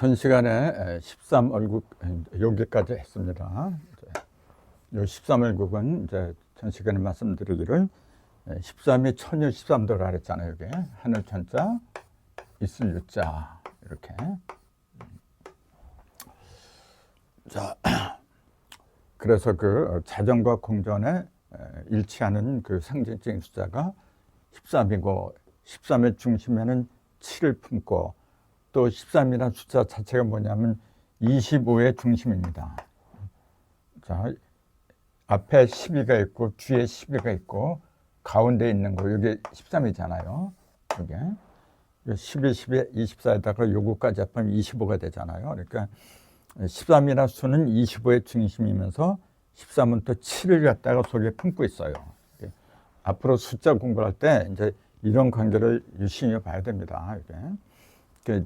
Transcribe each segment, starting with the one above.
전 시간에 13얼국 여기까지 했습니다. 이 13얼국은 이제 전 시간에 말씀드리기를 13이 천유 13도라 그랬잖아요. 이게 하늘 천자 있을 유자 이렇게. 자, 그래서 그 자전과 공전에 일치하는 그 상징적인 숫자가 13이고 13의 중심에는 7을 품고 또 13이라는 숫자 자체가 뭐냐면 25의 중심입니다. 자, 앞에 12가 있고 뒤에 12가 있고 가운데 있는 거 이게 13이잖아요. 이게 12, 12, 24에다가 요거까지 합하면 25가 되잖아요. 그러니까 13이라는 수는 25의 중심이면서 13은 또 7을 갖다가 속에 품고 있어요. 앞으로 숫자 공부할 때 이제 이런 관계를 유심히 봐야 됩니다. 이게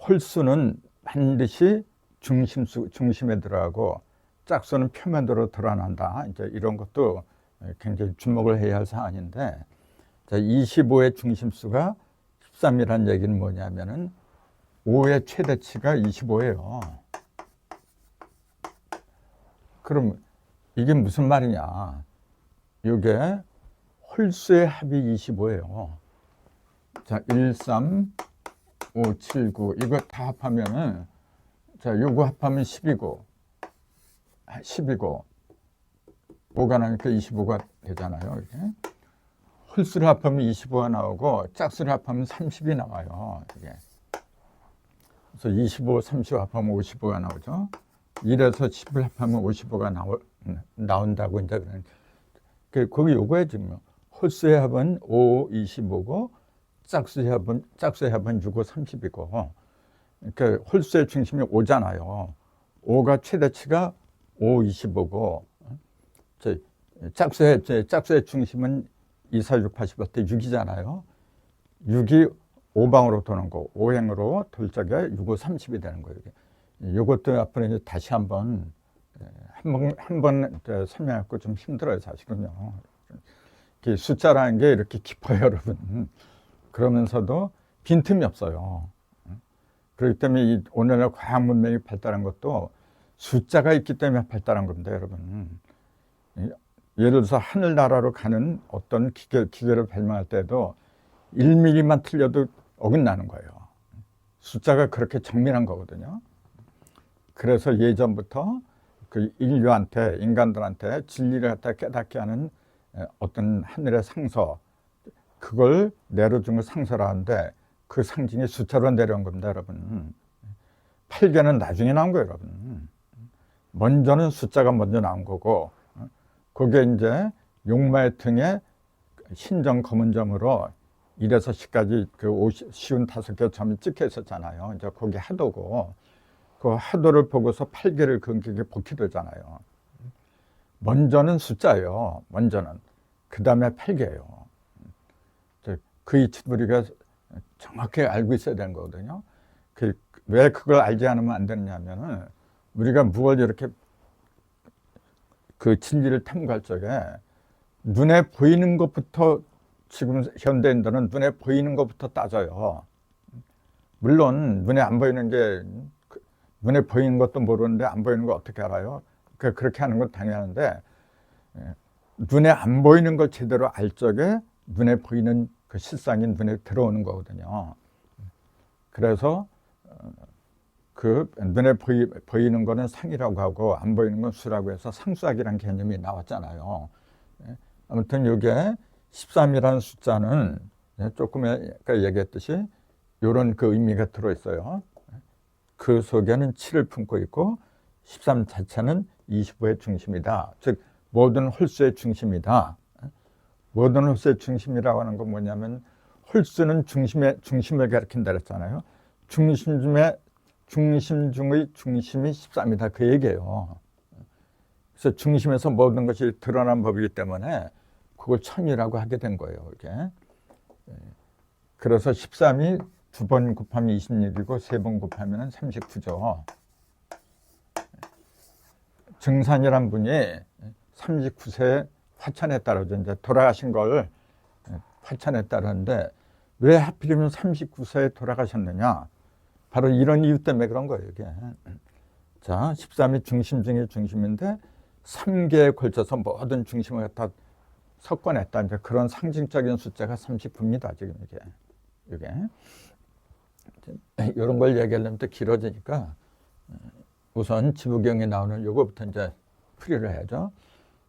홀수는 반드시 중심에 들어가고 짝수는 표면으로 드러난다. 이제 이런 것도 굉장히 주목을 해야 할 사안인데, 25의 중심수가 13이라는 얘기는 뭐냐면은 5의 최대치가 25예요. 그럼 이게 무슨 말이냐? 이게 홀수의 합이 25예요. 자, 1, 3, 5, 7, 9 이거 다 합하면은 자, 요거 합하면 10이고 5가 나니까 25가 되잖아요. 이렇게. 홀수를 합하면 25가 나오고 짝수를 합하면 30이 나와요. 이게. 그래서 25, 30 합하면 55가 나오죠. 1에서 10을 합하면 55가 나온다고 이제 거기 요거야지 뭐. 홀수의 합은 5, 25고 짝수의 합은 6, 5, 30이고 그러니까 홀수의 중심이 5잖아요. 5가 최대치가 5, 25고 짝수의 중심은 2, 4, 6, 80할 때 6이잖아요. 6이 5방으로 도는 거, 5행으로 돌 적에 6, 5, 30이 되는 거예요. 이것도 앞으로 이제 다시 한번 설명하고 좀 힘들어요, 사실은요. 숫자라는 게 이렇게 깊어요, 여러분. 그러면서도 빈틈이 없어요. 그렇기 때문에 이 오늘날 과학 문명이 발달한 것도 숫자가 있기 때문에 발달한 겁니다, 여러분. 예를 들어서 하늘나라로 가는 어떤 기계를 발명할 때도 1mm만 틀려도 어긋나는 거예요. 숫자가 그렇게 정밀한 거거든요. 그래서 예전부터 그 인간들한테 진리를 갖다 깨닫게 하는 어떤 하늘의 상서, 그걸 내려준 걸 상서라 하는데 그 상징이 숫자로 내려온 겁니다, 여러분. 8개는 나중에 나온 거예요, 여러분. 먼저는 숫자가 먼저 나온 거고, 그게 이제 용마의 등에 흰점, 검은 점으로 1에서 10까지 그 쉬운 5개 점이 찍혀 있었잖아요. 이제 거기 하도고, 그 하도를 보고서 8개를 그게 복귀되잖아요. 먼저는 숫자예요. 먼저는. 그 다음에 8개예요. 그 이치도 우리가 정확히 알고 있어야 되는 거거든요. 왜 그걸 알지 않으면 안 되느냐면은 우리가 무엇을 이렇게 그 진리를 탐구할 적에 눈에 보이는 것부터 지금 현대인들은 눈에 보이는 것부터 따져요. 물론 눈에 안 보이는 게 눈에 보이는 것도 모르는데 안 보이는 거 어떻게 알아요? 그렇게 하는 건 당연한데 눈에 안 보이는 걸 제대로 알 적에 눈에 보이는 그 실상이 눈에 들어오는 거거든요. 그래서 그 눈에 보이는 거는 상이라고 하고 안 보이는 건 수라고 해서 상수학이라는 개념이 나왔잖아요. 아무튼 이게 13이라는 숫자는 조금 아까 얘기했듯이 이런 그 의미가 들어있어요. 그 속에는 7을 품고 있고 13 자체는 25의 중심이다. 즉 모든 홀수의 중심이다. 모든 홀수의 중심이라고 하는 건 뭐냐면 홀수는 중심을 가리킨다 그랬잖아요. 중심 중의 중심이 13이다. 그 얘기예요. 그래서 중심에서 모든 것이 드러난 법이기 때문에 그걸 천이라고 하게 된 거예요. 이게. 그래서 13이 2번 곱하면 26이고 3번 곱하면 39죠. 증산이란 분이 39세 화천에 따라서 이제 돌아가신 걸 화천에 따르는데 왜 하필이면 39세에 돌아가셨느냐? 바로 이런 이유 때문에 그런 거예요, 이게. 자, 13이 중심 중에 중심인데 3개에 걸쳐서 모든 중심을 다 섞어냈다. 이제 그런 상징적인 숫자가 39입니다, 지금 이게. 이런 걸 얘기하려면 또 길어지니까 우선 지부경에 나오는 요거부터 이제 풀이를 해야죠.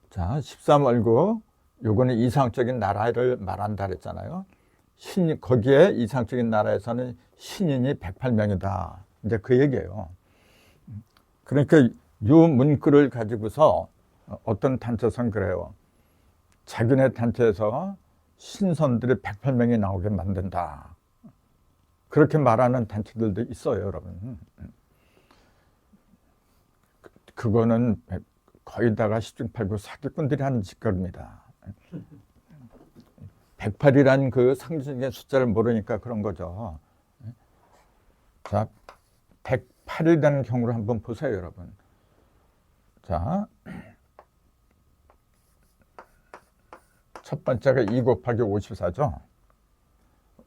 자, 13 월구, 요거는 이상적인 나라를 말한다 그랬잖아요. 거기에 이상적인 나라에서는 신인이 108명이다. 이제 그 얘기예요. 그러니까 요 문구를 가지고서 어떤 단체선 그래요. 자기네 단체에서 신선들이 108명이 나오게 만든다. 그렇게 말하는 단체들도 있어요, 여러분. 그거는 거의 다가 10중팔구 사기꾼들이 하는 짓거리입니다. 108이란 그 상징의 숫자를 모르니까 그런 거죠. 자, 108이라는 경우를 한번 보세요, 여러분. 자, 첫 번째가 2 곱하기 54죠.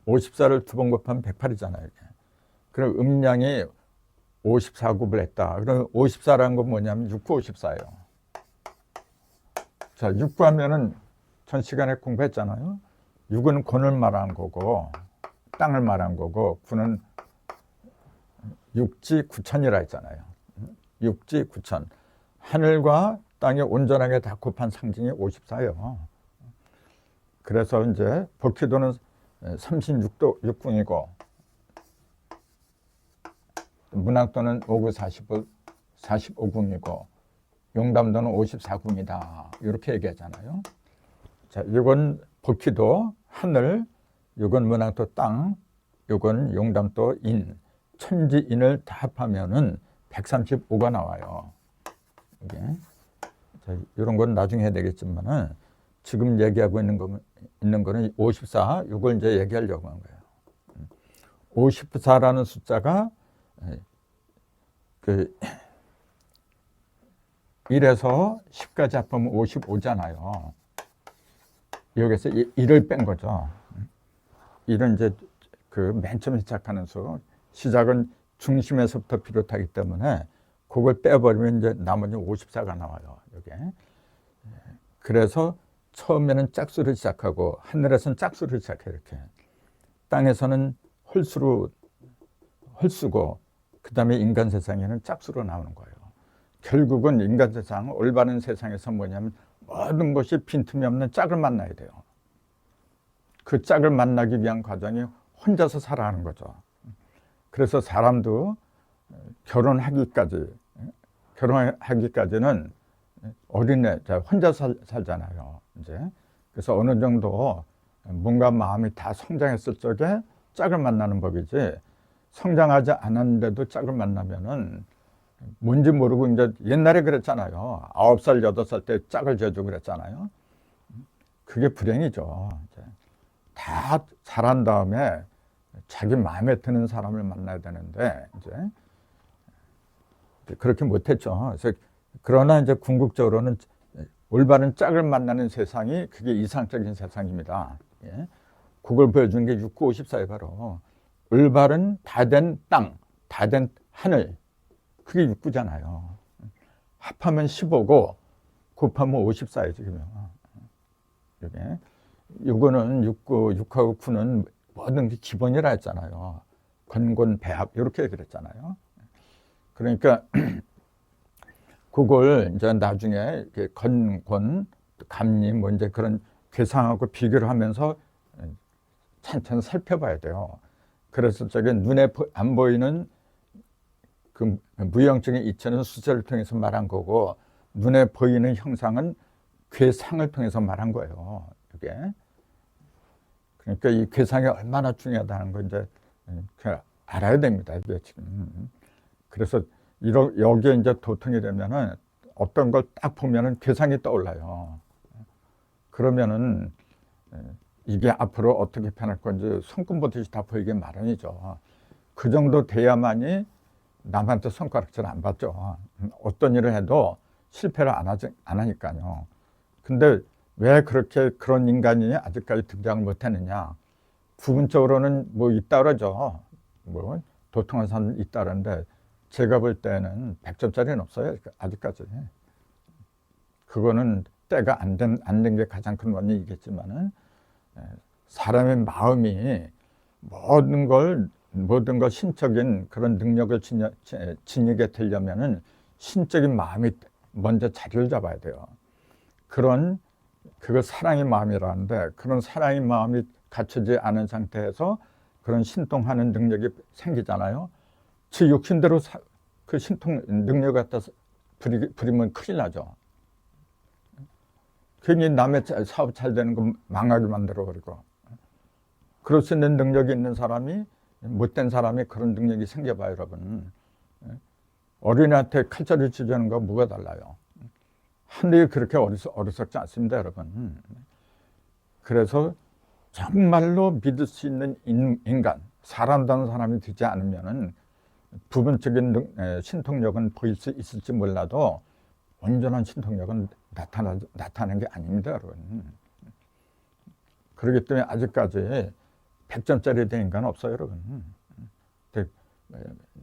54를 두 번 곱하면 108이잖아요. 그럼 음량이 54곱을 했다. 그럼 54라는 건 뭐냐면 6, 9, 54예요. 자, 6, 9 하면은 전 시간에 공부했잖아요. 6은 권을 말한 거고 땅을 말한 거고 9는 육지 구천이라 했잖아요. 육지 구천. 하늘과 땅이 온전하게 다 곱한 상징이 54예요. 그래서 이제 복희도는 36도 6궁이고 문학도는 5구 45궁이고 용담도는 54궁이다. 이렇게 얘기하잖아요. 자, 이건 복희도 하늘, 이건 문학도 땅, 이건 용담도 인, 천지인을 다 합하면은 135가 나와요. 이게. 자, 이런 건 나중에 해야 되겠지만은 지금 얘기하고 있는 거는 54, 이걸 이제 얘기하려고 한 거예요. 54라는 숫자가 그 1에서 10까지 합하면 55잖아요. 여기서 1을 뺀 거죠. 1은 이제 그 맨 처음 시작하는 수, 시작은 중심에서부터 비롯하기 때문에 그걸 빼버리면 이제 나머지 54가 나와요. 여기. 그래서 처음에는 짝수를 시작하고 하늘에서는 짝수를 시작해요. 이렇게. 땅에서는 홀수고 그 다음에 인간 세상에는 짝수로 나오는 거예요. 결국은 인간 세상, 올바른 세상에서 뭐냐면 모든 것이 빈틈이 없는 짝을 만나야 돼요. 그 짝을 만나기 위한 과정이 혼자서 살아가는 거죠. 그래서 사람도 결혼하기까지는 어린애, 혼자 살잖아요. 이제. 그래서 어느 정도 뭔가 마음이 다 성장했을 적에 짝을 만나는 법이지, 성장하지 않았는데도 짝을 만나면은 뭔지 모르고 이제 옛날에 그랬잖아요. 9살, 8살 때 짝을 재주고 그랬잖아요. 그게 불행이죠. 이제. 다 자란 다음에 자기 마음에 드는 사람을 만나야 되는데, 이제 그렇게 못했죠. 그러나 이제 궁극적으로는 올바른 짝을 만나는 세상이 그게 이상적인 세상입니다. 예. 그걸 보여주는 게 6, 9, 54에 바로 올바른 다 된 땅, 다 된 하늘, 그게 6구잖아요. 합하면 15고 곱하면 54예요, 지금요. 이게. 요거는 6구, 6하고 9는 모든 게 기본이라 했잖아요. 권곤, 배합, 이렇게 얘기를 했잖아요. 그러니까 그걸 이제 나중에 건곤, 감리, 뭐 이제 그런 괴상하고 비교를 하면서 찬찬히 살펴봐야 돼요. 그래서 저게 눈에 안 보이는 그 무형적인 이체는 숫자를 통해서 말한 거고, 눈에 보이는 형상은 괴상을 통해서 말한 거예요. 이게. 그러니까 이 괴상이 얼마나 중요하다는 걸 이제 알아야 됩니다. 이게 지금. 그래서 여기에 이제 도통이 되면은 어떤 걸 딱 보면은 괴상이 떠올라요. 그러면은 이게 앞으로 어떻게 변할 건지 손금보듯이 다 보이게 마련이죠. 그 정도 돼야만이 남한테 손가락질 안 받죠. 어떤 일을 해도 실패를 안 하니까요. 근데 왜 그런 인간이 아직까지 등장을 못 했느냐? 부분적으로는 뭐 있다 그러죠. 뭐 도통한 사람 있다는데 제가 볼 때는 100점짜리는 없어요. 아직까지. 그거는 때가 안 된 게 가장 큰 원인이겠지만은 사람의 마음이 모든 걸 신적인 그런 능력을 지니게 되려면은 신적인 마음이 먼저 자리를 잡아야 돼요. 그거 사랑의 마음이라는데 그런 사랑의 마음이 갖춰지지 않은 상태에서 그런 신통하는 능력이 생기잖아요. 제 욕심대로 그 신통 능력 갖다 부리면 큰일 나죠. 괜히 남의 사업 잘 되는 거 망하게 만들어 버리고. 그럴 수 있는 능력이 있는 사람이 못된 사람이 그런 능력이 생겨봐요, 여러분. 어린애한테 칼자루 쥐는 거 뭐가 달라요? 하늘이 그렇게 어리석지 않습니다, 여러분. 그래서 정말로 믿을 수 있는 인간, 사람다운 사람이 되지 않으면은 부분적인 신통력은 보일 수 있을지 몰라도 온전한 신통력은 나타나는 게 아닙니다, 여러분. 그렇기 때문에 아직까지 100점짜리 된 인간은 없어요, 여러분.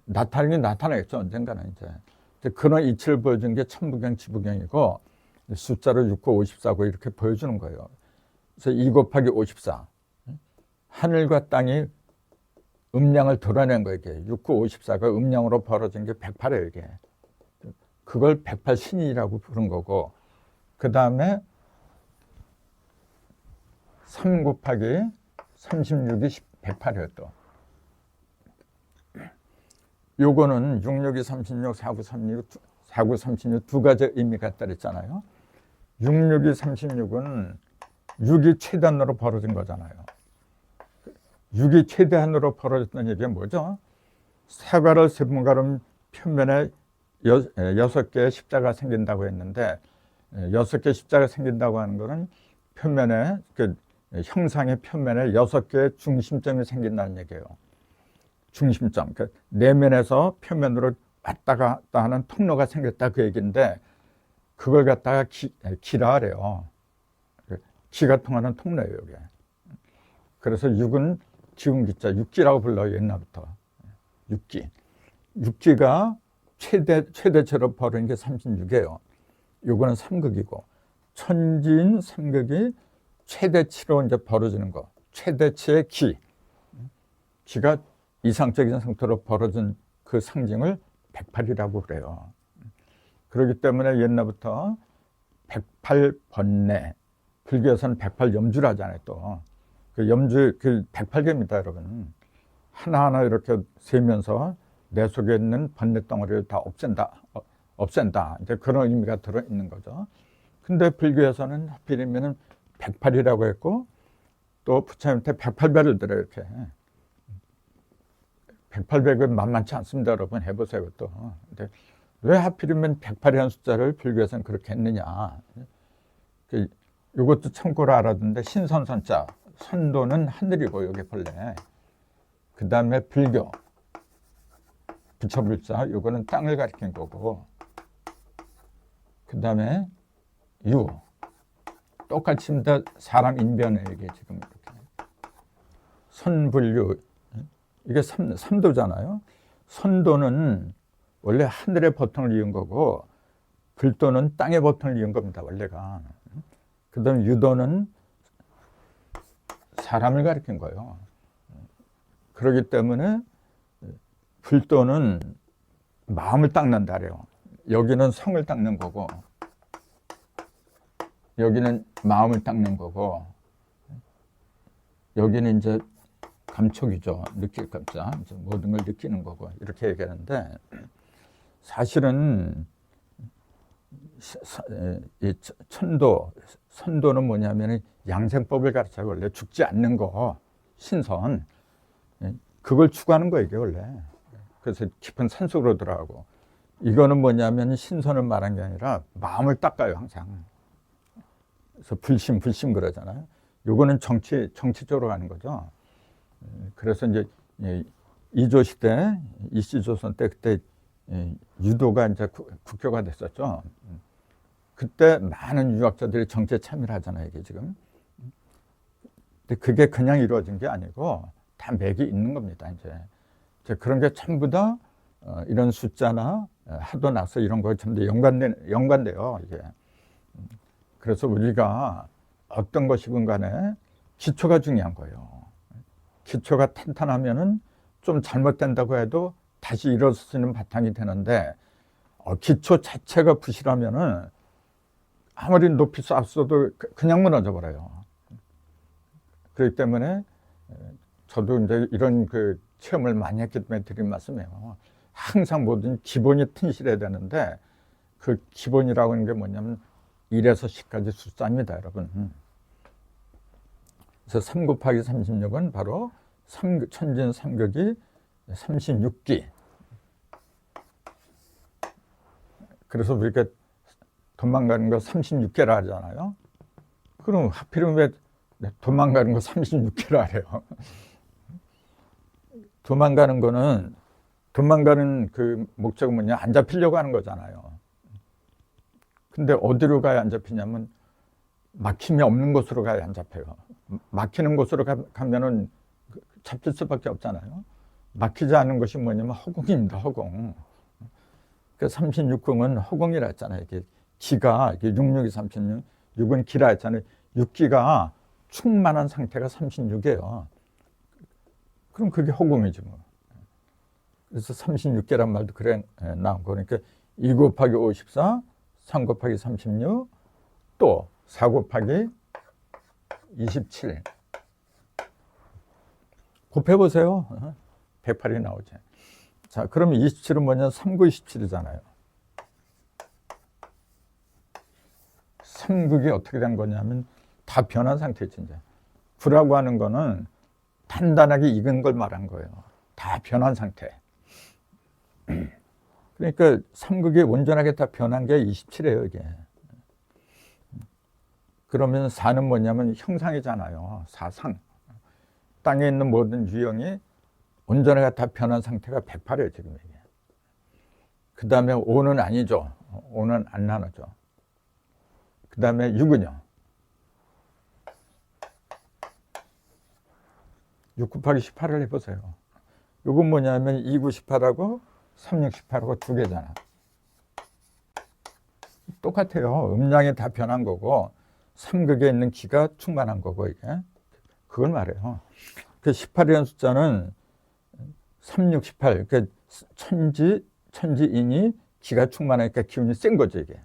나타나긴 나타나겠죠, 언젠가는 이제. 그런 이치를 보여준 게 천부경, 지부경이고, 숫자로 6, 9, 54고 이렇게 보여주는 거예요. 그래서 2 곱하기 54. 하늘과 땅이 음량을 드러낸 거예요, 이게. 6, 9, 54가 음량으로 벌어진 게 108이에요, 이게. 그걸 108신이라고 부른 거고, 그 다음에 3 곱하기 36이 108이에요, 또. 요거는 6, 6이 36, 4, 9, 36, 4, 9, 36 두 가지 의미가 있다 그랬잖아요. 6, 6이 36은 6이 최단으로 벌어진 거잖아요. 6이 최대한으로 벌어졌다는 얘기가 뭐죠? 사과를 세 번 가른 표면에 6개의 십자가 생긴다고 했는데 6개의 십자가 생긴다고 하는 거는 표면에 그 형상의 표면에 6개의 중심점이 생긴다는 얘기예요. 중심점, 그러니까 내면에서 표면으로 왔다 갔다 하는 통로가 생겼다 그 얘기인데 그걸 갖다가 기라 하래요. 기가 통하는 통로예요, 이게. 그래서 6은 기운 기자, 육기라고 불러요, 옛날부터. 육기. 육기가 최대체로 벌어진 게 36이에요. 요거는 3극이고, 천지인 3극이 최대치로 이제 벌어지는 거. 최대치의 기. 기가 이상적인 상태로 벌어진 그 상징을 108이라고 그래요. 그렇기 때문에 옛날부터 108번뇌, 불교에서는 108염주를 하잖아요, 또. 그 염주, 108개입니다, 여러분. 하나하나 이렇게 세면서 내 속에 있는 번뇌 덩어리를 다 없앤다. 이제 그런 의미가 들어있는 거죠. 근데 불교에서는 하필이면 108이라고 했고, 또 부처님한테 108배를 들어요, 이렇게. 108배는 만만치 않습니다, 여러분. 해보세요, 그것도. 근데 왜 하필이면 108이라는 숫자를 불교에서는 그렇게 했느냐. 이것도 참고로 알아두는데, 신선선자, 선도는 하늘이고, 이게 본래. 그 다음에 불교, 부처불자, 이거는 땅을 가리킨 거고, 그 다음에 유, 똑같이 사람 인변에 이게 지금 이렇게. 선불유, 이게 삼도잖아요. 선도는 원래 하늘의 보통을 이은 거고, 불도는 땅의 보통을 이은 겁니다, 원래가. 그 다음에 유도는 사람을 가리킨 거예요. 그렇기 때문에 불도는 마음을 닦는다 그래요. 여기는 성을 닦는 거고, 여기는 마음을 닦는 거고, 여기는 이제 감촉이죠. 느낄 감자. 모든 걸 느끼는 거고. 이렇게 얘기하는데, 사실은, 선도는 뭐냐면 양생법을 가르쳐요. 원래 죽지 않는 거, 신선. 그걸 추구하는 거예요, 이게 원래. 그래서 깊은 산속으로 들어가고. 이거는 뭐냐면 신선을 말한 게 아니라 마음을 닦아요, 항상. 그래서 불심 그러잖아요. 요거는 정치적으로 가는 거죠. 그래서 이제 이조 시대, 이시조선 때 그때 유도가 이제 국교가 됐었죠. 그때 많은 유학자들이 정치에 참여를 하잖아요, 이게 지금. 근데 그게 그냥 이루어진 게 아니고 다 맥이 있는 겁니다, 이제. 그런 게 전부 다 이런 숫자나 하도 나서 이런 거 전부 다 연관돼요, 이게. 그래서 우리가 어떤 것이건 간에 기초가 중요한 거예요. 기초가 탄탄하면은 좀 잘못된다고 해도 다시 일어설 수 있는 바탕이 되는데, 기초 자체가 부실하면은 아무리 높이 쌓았어도 그냥 무너져 버려요. 그렇기 때문에 저도 이제 이런 그 체험을 많이 했기 때문에 드린 말씀이에요. 항상 모든 기본이 튼실해야 되는데, 그 기본이라고 하는 게 뭐냐면 1에서 10까지 숫자입니다, 여러분. 그래서 3 곱하기 36은 바로 천진 삼극이 36기. 그래서 우리가 도망가는 거 36개라 하잖아요. 그럼 하필이면 왜 도망가는 거 36개라 하래요? 도망가는 그 목적은 뭐냐? 안 잡히려고 하는 거잖아요. 근데 어디로 가야 안 잡히냐면 막힘이 없는 곳으로 가야 안 잡혀요. 막히는 곳으로 가면은 잡힐 수밖에 없잖아요. 막히지 않는 것이 뭐냐면 허공입니다, 허공. 그 36궁은 허공이라 했잖아요. 이게 기가, 이게 66이 36, 6은 기라 했잖아요. 6기가 충만한 상태가 36이에요. 그럼 그게 허공이지 뭐. 그래서 36개란 말도 그래 나온 거. 그러니까 2 곱하기 54, 3 곱하기 36, 또 4 곱하기 27. 곱해보세요. 108이 나오죠. 자, 그러면 27은 뭐냐? 3, 9, 27이잖아요. 3극이 어떻게 된 거냐면 다 변한 상태지, 이제. 9라고 하는 거는 단단하게 익은 걸 말한 거예요. 다 변한 상태. 그러니까 3극이 온전하게 다 변한 게 27이에요, 이게. 그러면 4는 뭐냐면 형상이잖아요. 사상. 땅에 있는 모든 유형이 온전하게 다 변한 상태가 108이에요, 지금 이게. 그 다음에 5는 아니죠. 5는 안 나누죠. 그 다음에 6은요. 6 곱하기 18을 해보세요. 이건 뭐냐면 2, 9, 18하고 3, 6, 18하고 두 개잖아. 똑같아요. 음량이 다 변한 거고 3극에 있는 기가 충만한 거고, 이게. 그걸 말해요. 그 18이라는 숫자는 3, 6, 18. 그러니까 천지인이 기가 충만하니까 기운이 센 거죠, 이게.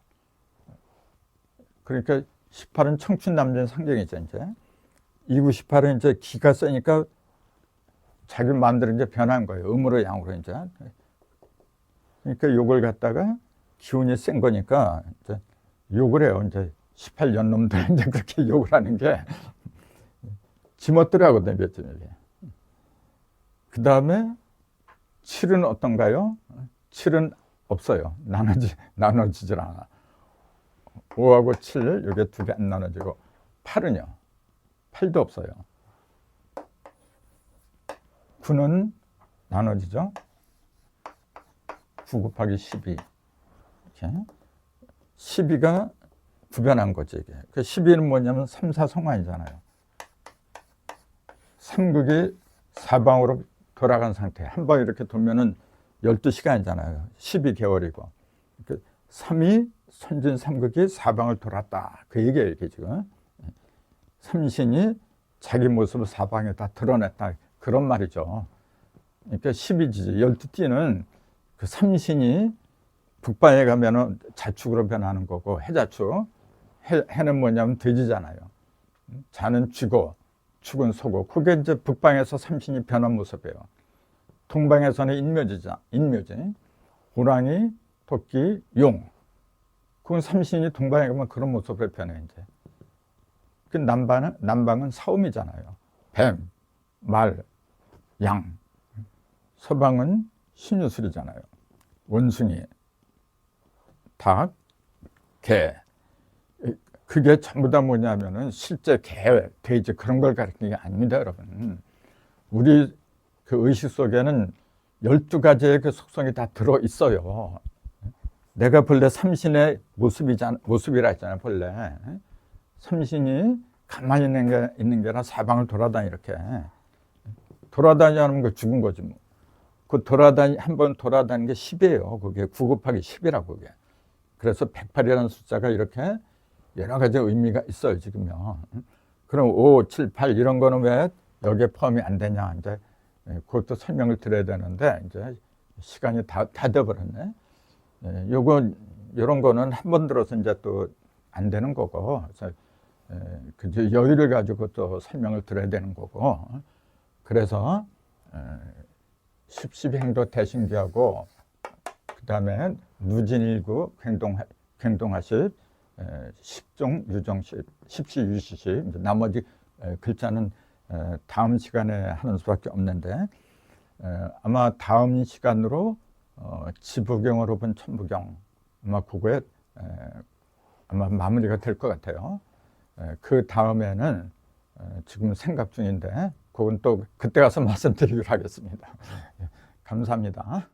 그러니까 18은 청춘 남자의 상징이죠, 이제. 2, 9, 18은 이제 기가 세니까 자기 마음대로 이제 변한 거예요. 음으로 양으로 이제. 그러니까 요걸 갖다가 기운이 센 거니까 이제 욕을 해요. 이제 18년 놈들 이제 그렇게 욕을 하는 게 지멋대로 하거든요, 몇 점이게. 그 다음에 7은 어떤가요? 7은 없어요. 나눠지질 않아. 5하고 7, 이게 두 개 안 나눠지고. 8은요? 8도 없어요. 9는 나눠지죠? 9 곱하기 12. 이렇게. 12가 구변한 거지, 이게. 그 12는 뭐냐면 3, 4 성환이잖아요. 3극이 사방으로 돌아간 상태. 한 번 이렇게 돌면은 12시간이잖아요. 12개월이고. 그 3이 선진 3극이 사방을 돌았다. 그 얘기예요, 이게 지금. 삼신이 자기 모습을 사방에 다 드러냈다. 그런 말이죠. 그러니까 12지지. 12띠는 그 삼신이 북방에 가면은 자축으로 변하는 거고, 해자축. 해는 뭐냐면 돼지잖아요. 자는 쥐고, 축은 소고. 그게 이제 북방에서 삼신이 변한 모습이에요. 동방에서는 인묘지. 호랑이, 토끼, 용. 그건 삼신이 동방에 가면 그런 모습으로 변해, 이제. 그 남방은 사음이잖아요. 뱀, 말, 양. 서방은 신유술이잖아요. 원숭이, 닭, 개. 그게 전부 다 뭐냐면은 실제 개, 돼지 그런 걸 가리키는 게 아닙니다, 여러분. 우리 그 의식 속에는 12가지의 그 속성이 다 들어있어요. 내가 본래 삼신의 모습이라 했잖아요, 본래. 삼신이 가만히 있는 게 아니라 사방을 돌아다니, 이렇게. 돌아다니는 거 죽은 거지, 뭐. 그 한번 돌아다니는 게 10이에요. 그게 9 곱하기 10이라고 그게. 그래서 108이라는 숫자가 이렇게 여러 가지 의미가 있어요, 지금요. 그럼 5, 7, 8 이런 거는 왜 여기에 포함이 안 되냐. 이제 그것도 설명을 드려야 되는데, 이제 시간이 다 돼버렸네. 요런 거는 한 번 들어서 이제 또 안 되는 거고, 그래서 여유를 가지고 또 설명을 드려야 되는 거고, 그래서 십시행도 대신기하고, 그 다음에 누진일구 횡동하십, 십종 유정십, 십시유시십, 나머지 글자는 다음 시간에 하는 수밖에 없는데, 아마 다음 시간으로 지부경으로 본 천부경, 아마 그거에 아마 마무리가 될 것 같아요. 그 다음에는 지금 생각 중인데, 그건 또 그때 가서 말씀드리기로 하겠습니다. 감사합니다.